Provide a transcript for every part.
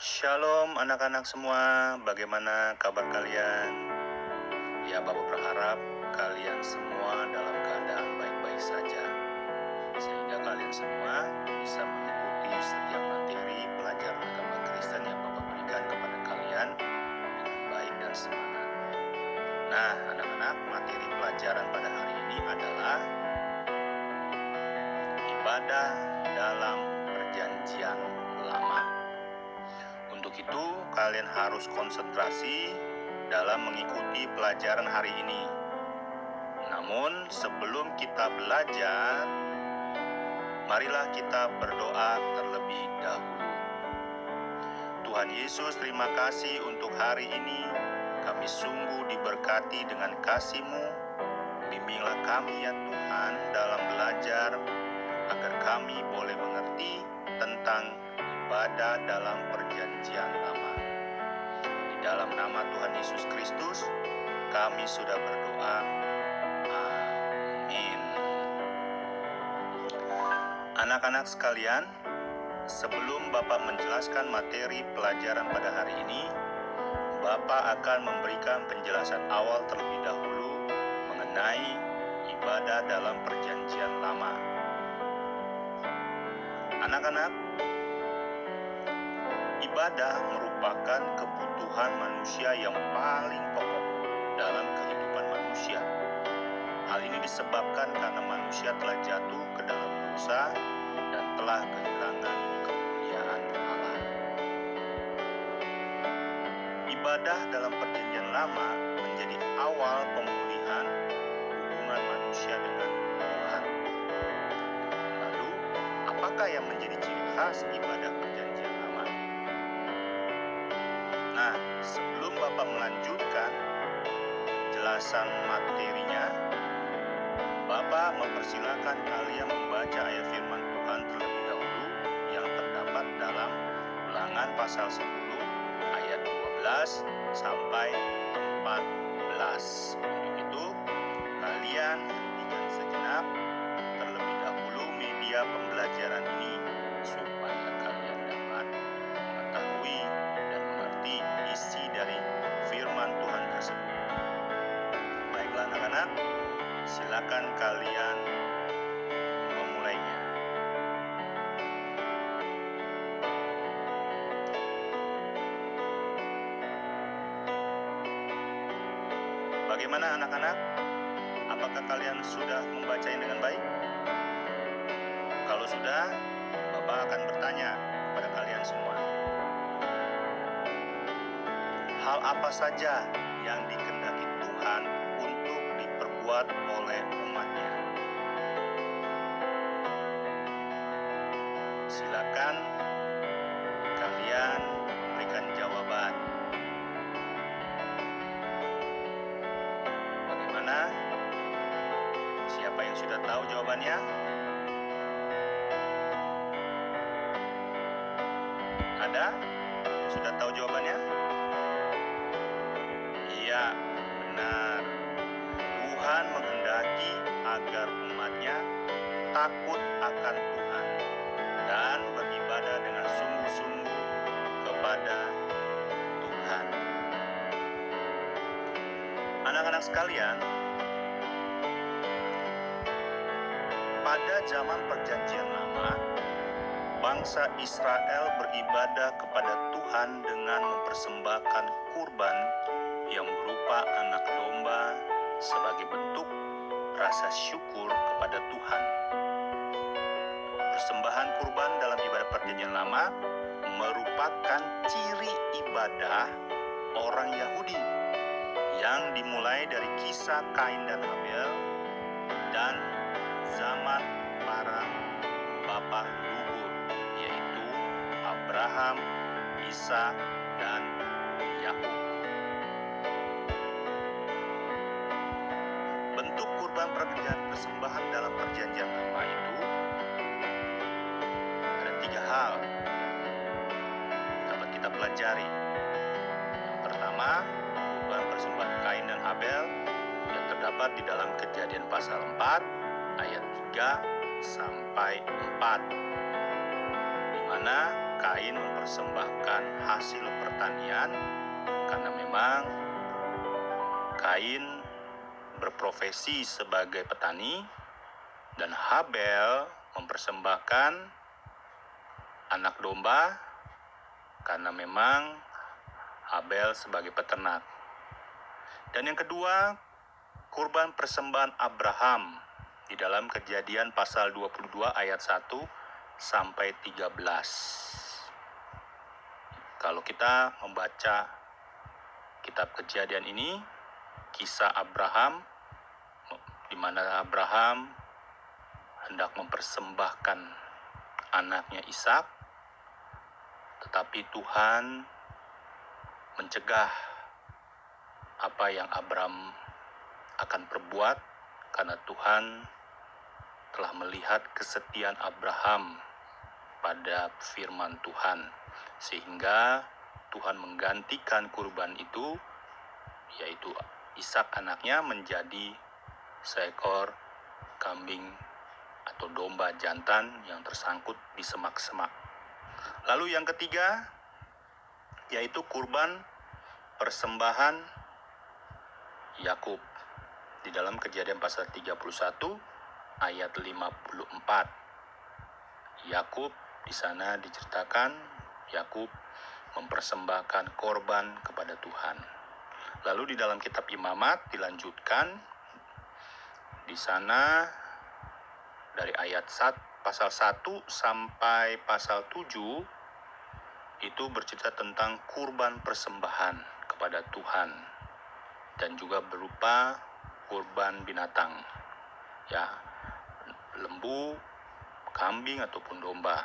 Shalom anak-anak semua, bagaimana kabar kalian? Ya, Bapak berharap kalian semua dalam keadaan baik-baik saja, sehingga kalian semua bisa mengikuti setiap materi pelajaran agama Kristen yang Bapak berikan kepada kalian dengan baik dan semangat. Nah, anak-anak, materi pelajaran pada hari ini adalah ibadah dalam perjanjian lama. Untuk itu, kalian harus konsentrasi dalam mengikuti pelajaran hari ini. Namun, sebelum kita belajar, marilah kita berdoa terlebih dahulu. Tuhan Yesus, terima kasih untuk hari ini. Kami sungguh diberkati dengan kasih-Mu. Bimbinglah kami ya Tuhan dalam belajar, agar kami boleh mengerti tentang ibadah dalam perjanjian lama. Di dalam nama Tuhan Yesus Kristus, kami sudah berdoa. Amin. Anak-anak sekalian, sebelum Bapak menjelaskan materi pelajaran pada hari ini, Bapak akan memberikan penjelasan awal terlebih dahulu mengenai ibadah dalam perjanjian lama. Anak-anak, ibadah merupakan kebutuhan manusia yang paling pokok dalam kehidupan manusia. Hal ini disebabkan karena manusia telah jatuh ke dalam dosa dan telah kehilangan kemuliaan Allah. Ibadah dalam perjanjian lama menjadi awal pemulihan hubungan manusia dengan Tuhan. Lalu, apakah yang menjadi ciri khas ibadah perjanjian lama? Nah, sebelum Bapak melanjutkan jelasan materinya, Bapak mempersilahkan kalian membaca ayat firman Tuhan terlebih dahulu yang terdapat dalam Ulangan pasal 10 ayat 12 sampai 14. Untuk itu, kalian hentikan sejenak terlebih dahulu media pembelajaran ini supaya kalian dapat mengetahui dan mengerti isi dari firman Tuhan tersebut. Baiklah anak-anak, silakan kalian memulainya. Bagaimana anak-anak? Apakah kalian sudah membacanya dengan baik? Kalau sudah, Bapak akan bertanya kepada kalian semua. Hal apa saja yang dikehendaki Tuhan untuk diperbuat oleh umatnya? Silakan kalian memberikan jawaban. Bagaimana? Siapa yang sudah tahu jawabannya? Ada? Sudah tahu jawabannya? Iya, benar. Tuhan menghendaki agar umatnya takut akan Tuhan dan beribadah dengan sungguh-sungguh kepada Tuhan. Anak-anak sekalian, pada zaman perjanjian lama, bangsa Israel beribadah kepada Tuhan dengan mempersembahkan kurban yang berupa anak domba sebagai bentuk rasa syukur kepada Tuhan. Persembahan kurban dalam ibadah perjanjian lama merupakan ciri ibadah orang Yahudi yang dimulai dari kisah Kain dan Habel dan zaman para bapa leluhur, yaitu Abraham, Ishak, dan Yakub. Bentuk kurban persembahan dalam perjanjian lama itu ada 3 hal dapat kita pelajari. Yang pertama, kurban persembahan Kain dan Habel yang terdapat di dalam Kejadian pasal 4 ayat 3 sampai 4, di mana Kain mempersembahkan hasil pertanian karena memang Kain berprofesi sebagai petani, dan Habel mempersembahkan anak domba karena memang Habel sebagai peternak. Dan yang kedua, kurban persembahan Abraham di dalam Kejadian pasal 22 ayat 1 sampai 13. Kalau kita membaca kitab Kejadian ini, kisah Abraham di mana Abraham hendak mempersembahkan anaknya Ishak, tetapi Tuhan mencegah apa yang Abraham akan perbuat karena Tuhan telah melihat kesetiaan Abraham pada firman Tuhan, sehingga Tuhan menggantikan kurban itu, yaitu Ishak anaknya, menjadi seekor kambing atau domba jantan yang tersangkut di semak-semak. Lalu yang ketiga, yaitu kurban persembahan Yakub di dalam Kejadian pasal 31 ayat 54. Yakub di sana diceritakan Yakub mempersembahkan korban kepada Tuhan. Lalu di dalam kitab Imamat dilanjutkan di sana dari ayat pasal 1 sampai pasal 7 itu bercerita tentang kurban persembahan kepada Tuhan dan juga berupa kurban binatang, ya, lembu, kambing ataupun domba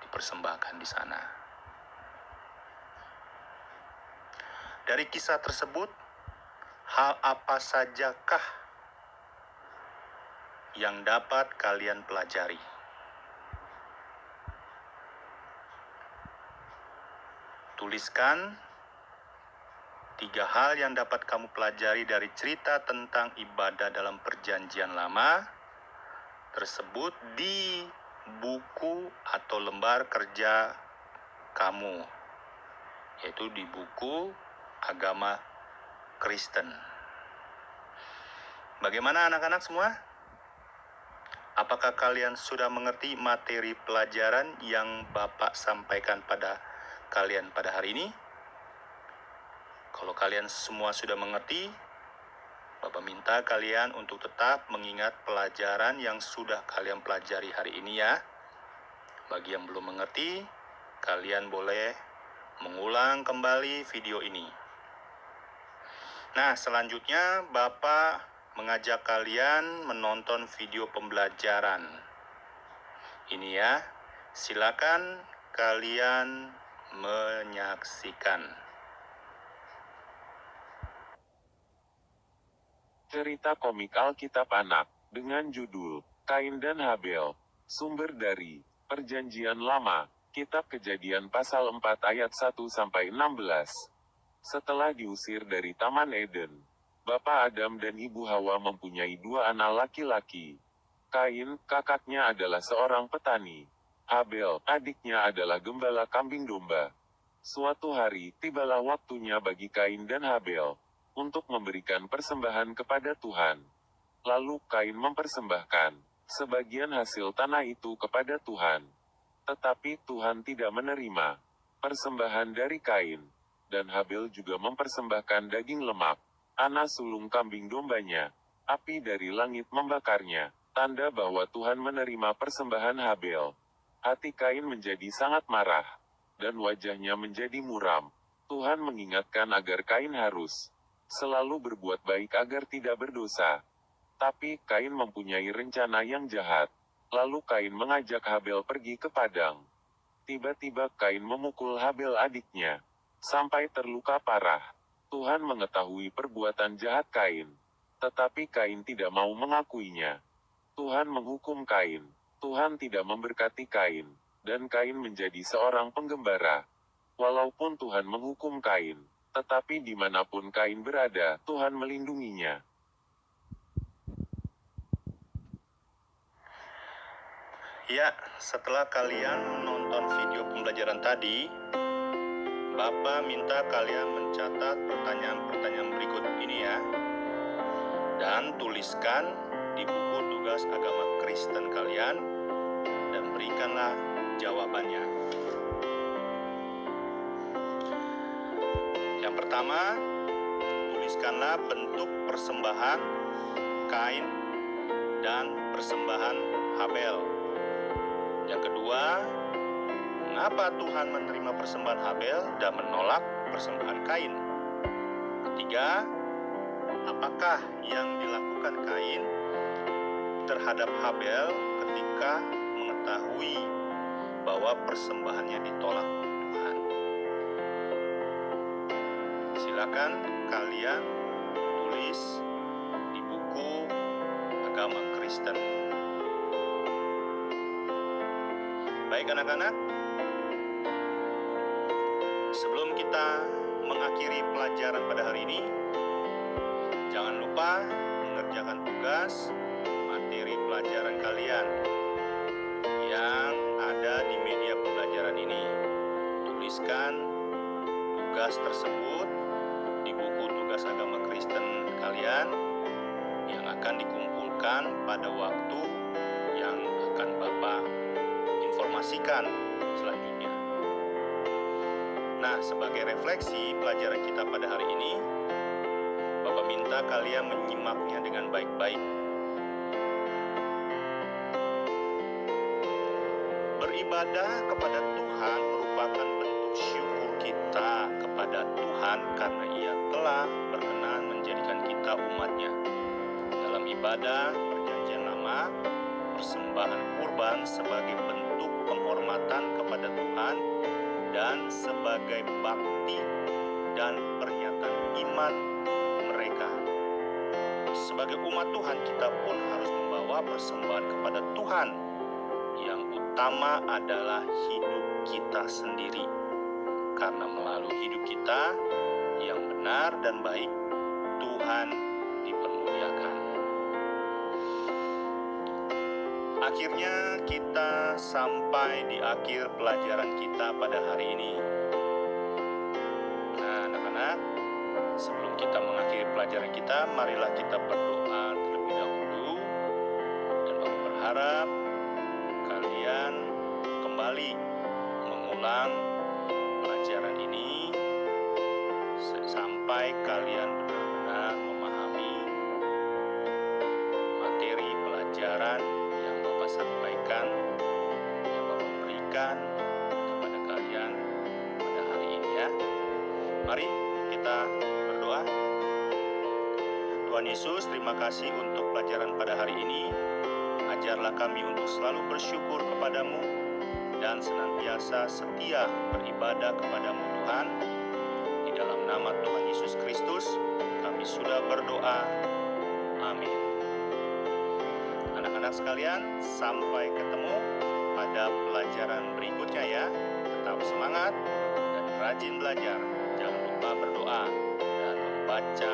dipersembahkan di sana. Dari kisah tersebut, hal apa sajakah yang dapat kalian pelajari? Tuliskan 3 hal yang dapat kamu pelajari dari cerita tentang ibadah dalam Perjanjian Lama tersebut di buku atau lembar kerja kamu, yaitu di buku agama Kristen. Bagaimana anak-anak semua? Apakah kalian sudah mengerti materi pelajaran yang Bapak sampaikan pada kalian pada hari ini? Kalau kalian semua sudah mengerti, Bapak minta kalian untuk tetap mengingat pelajaran yang sudah kalian pelajari hari ini ya. Bagi yang belum mengerti, kalian boleh mengulang kembali video ini. Nah, selanjutnya Bapak mengajak kalian menonton video pembelajaran. Ini ya, silakan kalian menyaksikan. Cerita komik Alkitab Anak, dengan judul Kain dan Habel. Sumber dari Perjanjian Lama, Kitab Kejadian pasal 4 ayat 1-16. Setelah diusir dari Taman Eden, Bapak Adam dan Ibu Hawa mempunyai 2 anak laki-laki. Kain, kakaknya adalah seorang petani. Habel, adiknya adalah gembala kambing domba. Suatu hari, tibalah waktunya bagi Kain dan Habel untuk memberikan persembahan kepada Tuhan. Lalu Kain mempersembahkan sebagian hasil tanah itu kepada Tuhan. Tetapi Tuhan tidak menerima persembahan dari Kain. Dan Habel juga mempersembahkan daging lemak, anak sulung kambing dombanya. Api dari langit membakarnya, tanda bahwa Tuhan menerima persembahan Habel. Hati Kain menjadi sangat marah, dan wajahnya menjadi muram. Tuhan mengingatkan agar Kain harus selalu berbuat baik agar tidak berdosa. Tapi Kain mempunyai rencana yang jahat. Lalu Kain mengajak Habel pergi ke padang. Tiba-tiba Kain memukul Habel adiknya sampai terluka parah. Tuhan mengetahui perbuatan jahat Kain, tetapi Kain tidak mau mengakuinya. Tuhan menghukum Kain. Tuhan tidak memberkati Kain, dan Kain menjadi seorang penggembara. Walaupun Tuhan menghukum Kain, tetapi dimanapun Kain berada, Tuhan melindunginya. Ya, setelah kalian menonton video pembelajaran tadi, Bapak minta kalian mencatat pertanyaan-pertanyaan berikut ini ya, dan tuliskan di buku tugas agama Kristen kalian, dan berikanlah jawabannya. Yang pertama, tuliskanlah bentuk persembahan Kain dan persembahan Habel. Yang kedua, mengapa Tuhan menerima persembahan Habel dan menolak persembahan Kain? Ketiga, apakah yang dilakukan Kain terhadap Habel ketika mengetahui bahwa persembahannya ditolak Tuhan? Silakan kalian tulis di buku agama Kristen. Baik anak-anak, sebelum kita mengakhiri pelajaran pada hari ini, jangan lupa mengerjakan tugas materi pelajaran kalian yang ada di media pembelajaran ini. Tuliskan tugas tersebut di buku tugas agama Kristen kalian yang akan dikumpulkan pada waktu yang akan Bapak informasikan selanjutnya. Nah, sebagai refleksi pelajaran kita pada hari ini, Bapak minta kalian menyimaknya dengan baik-baik. Beribadah kepada Tuhan merupakan bentuk syukur kita kepada Tuhan karena Ia telah berkenan menjadikan kita umat-Nya. Dalam ibadah Perjanjian Lama, persembahan kurban sebagai bentuk penghormatan kepada Tuhan dan sebagai bakti dan pernyataan iman mereka. Sebagai umat Tuhan, kita pun harus membawa persembahan kepada Tuhan. Yang utama adalah hidup kita sendiri, karena melalui hidup kita yang benar dan baik, Tuhan dipermuliakan. Akhirnya kita sampai di akhir pelajaran kita pada hari ini. Nah, anak-anak, sebelum kita mengakhiri pelajaran kita, marilah kita berdoa terlebih dahulu. Dan Bapak berharap kalian kembali mengulang pelajaran ini sampai kalian benar-benar memahami materi pelajaran yang Bapak sampaikan, yang Bapak berikan kepada kalian pada hari ini ya. Mari kita berdoa. Tuhan Yesus, terima kasih untuk pelajaran pada hari ini. Ajarlah kami untuk selalu bersyukur kepadamu dan senantiasa setia beribadah kepadamu Tuhan. Di dalam nama Tuhan Yesus Kristus, kami sudah berdoa. Amin. Anak-anak sekalian, sampai ketemu pada pelajaran berikutnya ya. Tetap semangat dan rajin belajar. Jangan lupa berdoa dan membaca